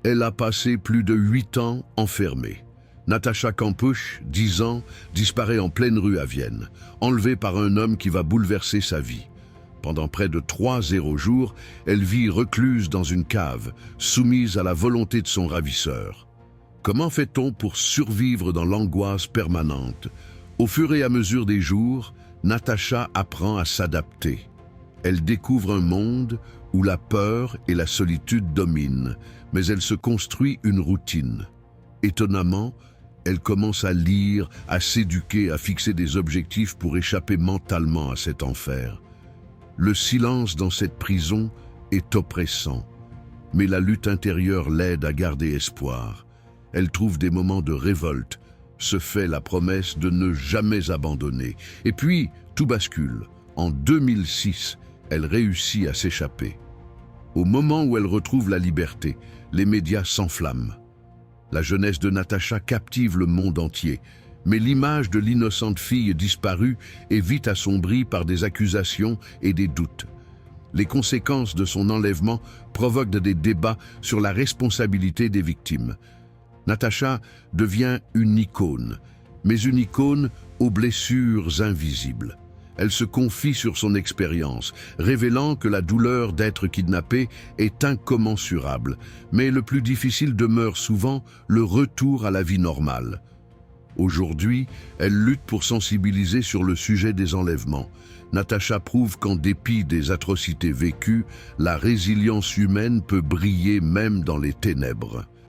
Elle a passé plus de 8 ans enfermée. Natacha Kampusch, 10 ans, disparaît en pleine rue à Vienne, enlevée par un homme qui va bouleverser sa vie. Pendant près de 3 jours, elle vit recluse dans une cave, soumise à la volonté de son ravisseur. Comment fait-on pour survivre dans l'angoisse permanente? Au fur et à mesure des jours, Natacha apprend à s'adapter. Elle découvre un monde où la peur et la solitude dominent, mais elle se construit une routine. Étonnamment, elle commence à lire, à s'éduquer, à fixer des objectifs pour échapper mentalement à cet enfer. Le silence dans cette prison est oppressant, mais la lutte intérieure l'aide à garder espoir. Elle trouve des moments de révolte, se fait la promesse de ne jamais abandonner. Et puis, tout bascule. En 2006, elle réussit à s'échapper. Au moment où elle retrouve la liberté, les médias s'enflamment. La jeunesse de Natacha captive le monde entier, mais l'image de l'innocente fille disparue est vite assombrie par des accusations et des doutes. Les conséquences de son enlèvement provoquent des débats sur la responsabilité des victimes. Natacha devient une icône, mais une icône aux blessures invisibles. Elle se confie sur son expérience, révélant que la douleur d'être kidnappée est incommensurable, mais le plus difficile demeure souvent le retour à la vie normale. Aujourd'hui, elle lutte pour sensibiliser sur le sujet des enlèvements. Natacha prouve qu'en dépit des atrocités vécues, la résilience humaine peut briller même dans les ténèbres.